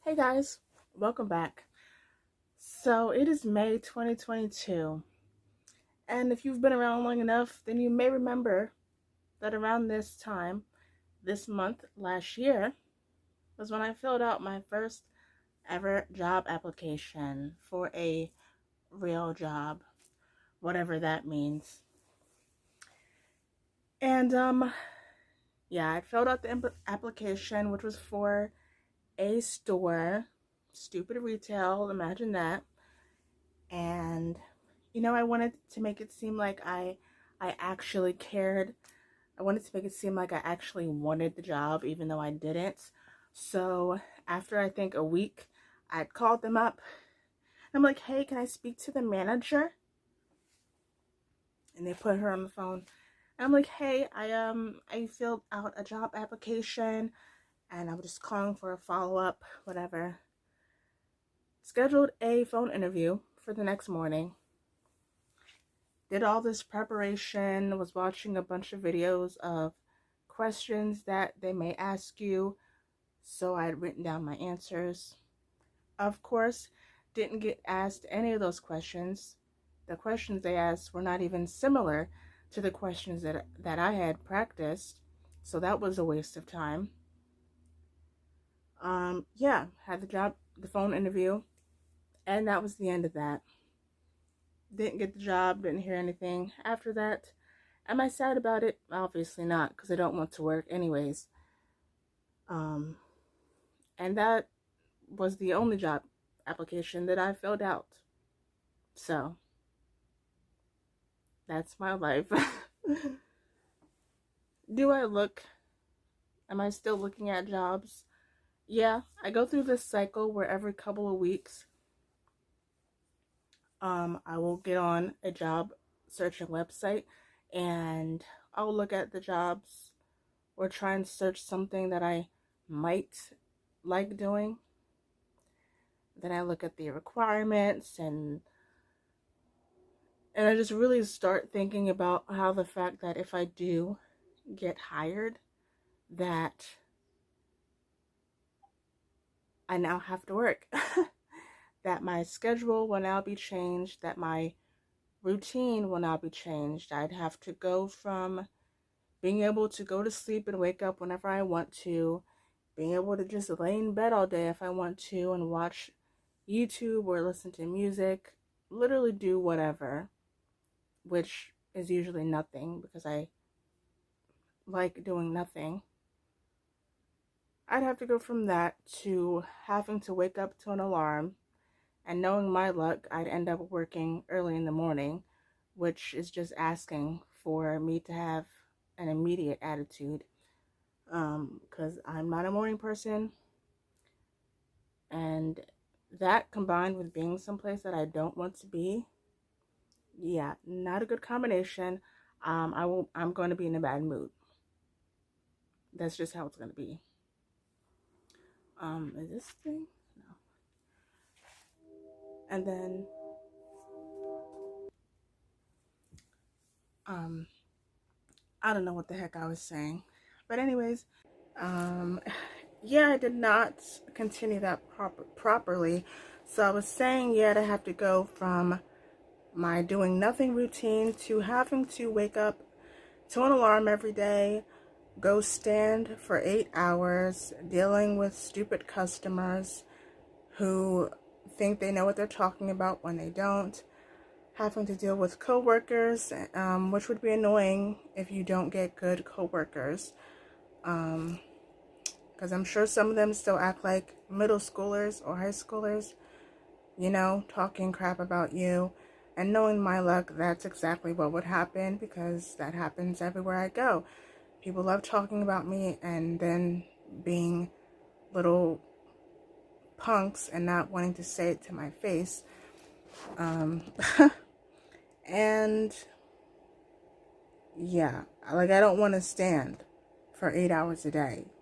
Hey guys, welcome back. So it is May 2022, and if you've been around long enough, then you may remember that around this time, this month, last year, was when I filled out my first ever job application for a real job, whatever that means. And yeah, I filled out the application, which was for a store, stupid retail, imagine that. And I wanted to make it seem like I actually cared. I wanted to make it seem like I actually wanted the job even though I didn't. So after I think a week, I called them up. I'm like, "Hey, can I speak to the manager?" And they put her on the phone. And I'm like, "Hey, I filled out a job application and I'm just calling for a follow-up, whatever." Scheduled a phone interview for the next morning. Did all this preparation, was watching a bunch of videos of questions that they may ask you, so I had written down my answers. Of course, didn't get asked any of those questions. The questions they asked were not even similar to the questions that I had practiced, so that was a waste of time. Yeah, had the phone interview, and that was the end of that. Didn't get the job, didn't hear anything after that. Am I sad about it? Obviously not, because I don't want to work anyways. Um, and that was the only job application that I filled out. So, that's my life. Am I still looking at jobs? Yeah, I go through this cycle where every couple of weeks, I will get on a job searching website and I'll look at the jobs or try and search something that I might like doing. Then I look at the requirements and I just really start thinking about how the fact that if I do get hired, that I now have to work. That my schedule will now be changed, that my routine will now be changed. I'd have to go from being able to go to sleep and wake up whenever I want to, being able to just lay in bed all day if I want to and watch YouTube or listen to music, literally do whatever, which is usually nothing because I like doing nothing. I'd have to go from that to having to wake up to an alarm, and knowing my luck, I'd end up working early in the morning, which is just asking for me to have an immediate attitude, because I'm not a morning person, and that combined with being someplace that I don't want to be, yeah, not a good combination. I'm going to be in a bad mood. That's just how it's going to be. Is this thing? No. And then, I don't know what the heck I was saying. But anyways, um, yeah, I did not continue that properly. So I was saying, yeah, to have to go from my doing nothing routine to having to wake up to an alarm every day, go stand for 8 hours, dealing with stupid customers who think they know what they're talking about when they don't, having to deal with coworkers, which would be annoying if you don't get good coworkers, because I'm sure some of them still act like middle schoolers or high schoolers, talking crap about you. And knowing my luck, that's exactly what would happen, because that happens everywhere I go. People love talking about me and then being little punks and not wanting to say it to my face. And yeah, like, I don't want to stand for 8 hours a day.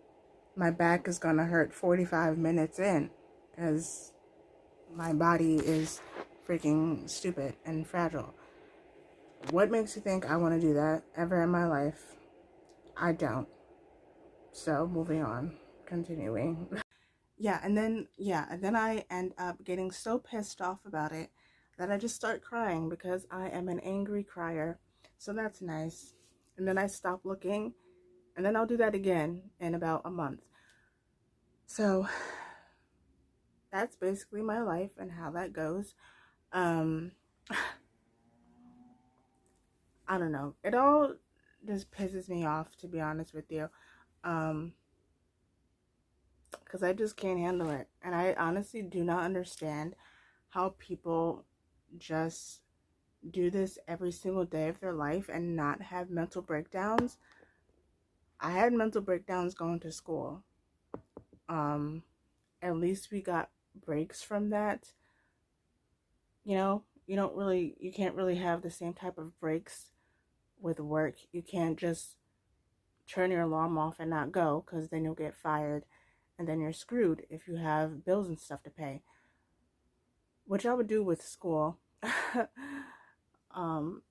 My back is going to hurt 45 minutes in because my body is freaking stupid and fragile. What makes you think I want to do that ever in my life? I don't. So, moving on. Continuing. and then I end up getting so pissed off about it that I just start crying because I am an angry crier. So that's nice. And then I stop looking, and then I'll do that again in about a month. So that's basically my life and how that goes. Um, I don't know. It all just pisses me off, to be honest with you. Um, because I just can't handle it. And I honestly do not understand how people just do this every single day of their life and not have mental breakdowns. I had mental breakdowns going to school. Um, at least we got breaks from that. You can't really have the same type of breaks with work. You can't just turn your alarm off and not go, because then you'll get fired and then you're screwed if you have bills and stuff to pay, which I would do with school. um,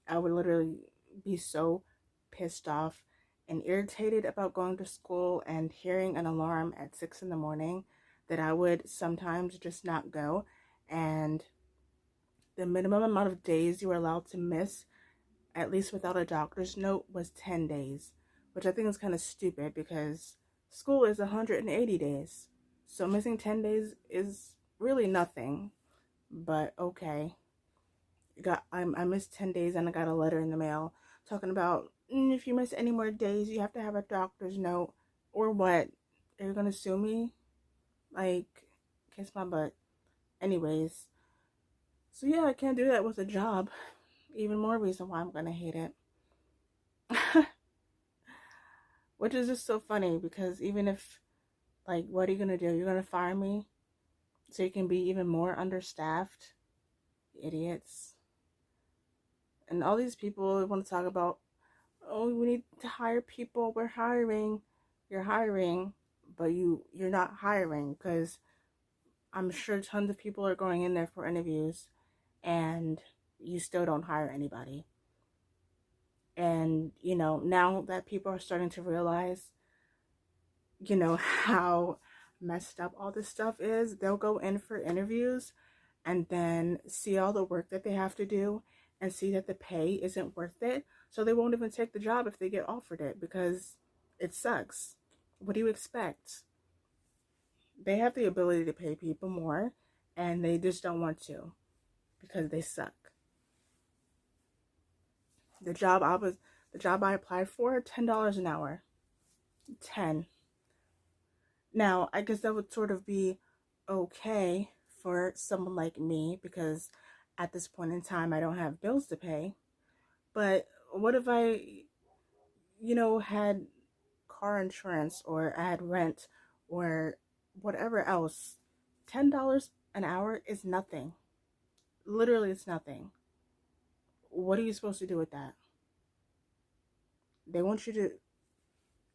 I would literally be so pissed off and irritated about going to school and hearing an alarm at 6 in the morning that I would sometimes just not go. And the minimum amount of days you were allowed to miss, at least without a doctor's note, was 10 days, which I think is kind of stupid because school is 180 days. So missing 10 days is really nothing, but okay. I missed 10 days and I got a letter in the mail talking about if you miss any more days, you have to have a doctor's note. Or what? Are you going to sue me? Like, kiss my butt. Anyways, so yeah, I can't do that with a job. Even more reason why I'm going to hate it. Which is just so funny because even if, like, what are you going to do? You're going to fire me so you can be even more understaffed? Idiots. And all these people want to talk about, oh, we need to hire people. We're hiring. You're hiring, but you're not hiring, because I'm sure tons of people are going in there for interviews and you still don't hire anybody. And, now that people are starting to realize, how messed up all this stuff is, they'll go in for interviews and then see all the work that they have to do and see that the pay isn't worth it. So they won't even take the job if they get offered it because it sucks. What do you expect? They have the ability to pay people more and they just don't want to because they suck. The job I applied for, $10 an hour. 10. Now, I guess that would sort of be okay for someone like me because at this point in time I don't have bills to pay. But what if I, had car insurance or I had rent or whatever else? $10 an hour is nothing. Literally, it's nothing. What are you supposed to do with that? They want you to,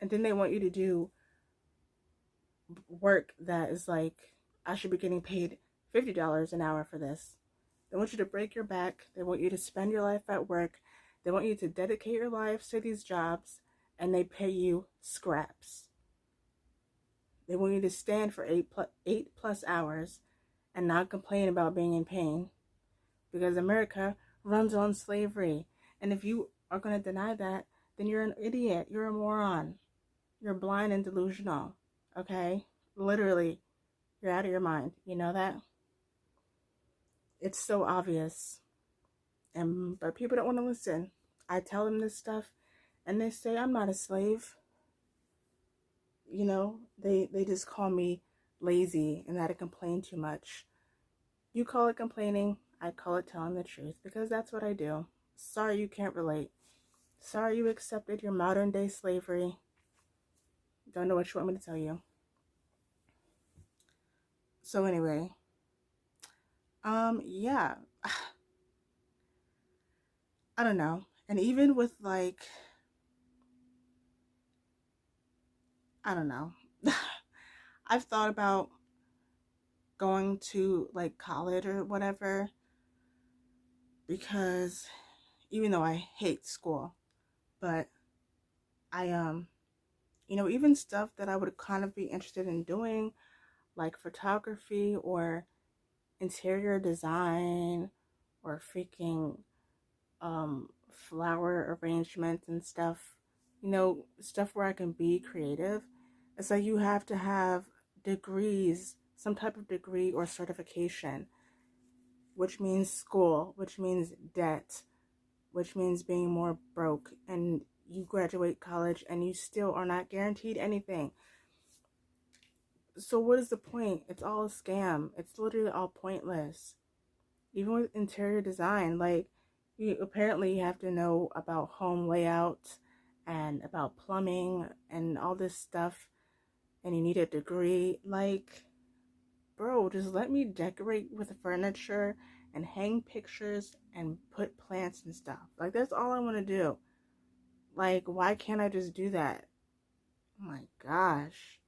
and then they want you to do work that is like, I should be getting paid $50 an hour for this. They want you to break your back. They want you to spend your life at work. They want you to dedicate your life to these jobs, and they pay you scraps. They want you to stand for 8+ hours and not complain about being in pain because America runs on slavery. And if you are going to deny that, then you're an idiot. You're a moron. You're blind and delusional. Okay? Literally, you're out of your mind. You know that? It's so obvious. But people don't want to listen. I tell them this stuff and they say I'm not a slave. They just call me lazy and that I complain too much. You call it complaining, I call it telling the truth because that's what I do. Sorry you can't relate. Sorry you accepted your modern day slavery. Don't know what you want me to tell you. So anyway, yeah. I don't know. And even with like, I don't know. I've thought about going to like college or whatever because even though I hate school, but I You know, even stuff that I would kind of be interested in doing, like photography or interior design or freaking flower arrangements and stuff, you know, stuff where I can be creative. It's like you have to have degrees, some type of degree or certification, which means school, which means debt, which means being more broke, and you graduate college and you still are not guaranteed anything. So what is the point? It's all a scam. It's literally all pointless. Even with interior design, like you apparently have to know about home layout and about plumbing and all this stuff, and you need a degree. Like, bro, just let me decorate with the furniture and hang pictures and put plants and stuff. Like, that's all I want to do. Like, why can't I just do that? Oh my gosh.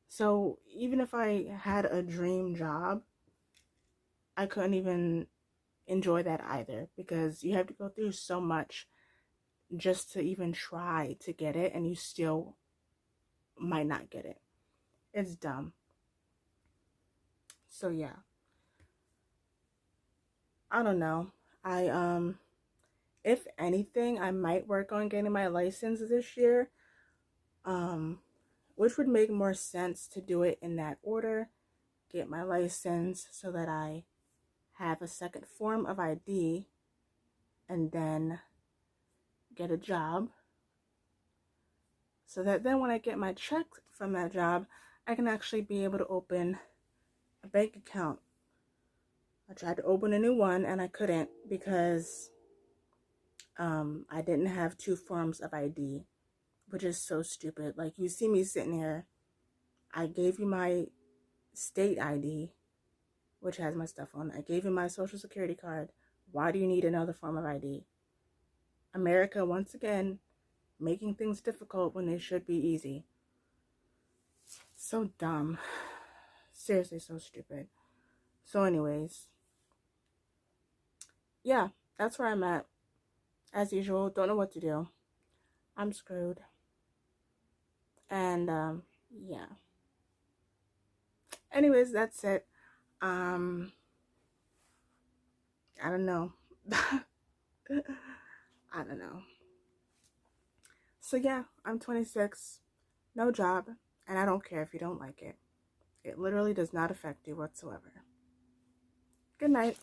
So even if I had a dream job, I couldn't even enjoy that either, because you have to go through so much just to even try to get it, and you still might not get it. It's dumb. So yeah, I don't know. I if anything, I might work on getting my license this year. Um which would make more sense to do it in that order. Get my license so that I have a second form of ID, and then get a job, so that then when I get my check from that job, I can actually be able to open a bank account. I tried to open a new one and I couldn't because I didn't have two forms of ID, which is so stupid. Like, you see me sitting here, I gave you my state ID, which has my stuff on. I gave you my social security card. Why do you need another form of ID? America, once again, making things difficult when they should be easy. So dumb. Seriously, so stupid. So anyways, yeah, that's where I'm at. As usual, don't know what to do. I'm screwed. And yeah. Anyways, that's it. Um I don't know. I don't know. So yeah, I'm 26, no job, and I don't care if you don't like it. It literally does not affect you whatsoever. Good night.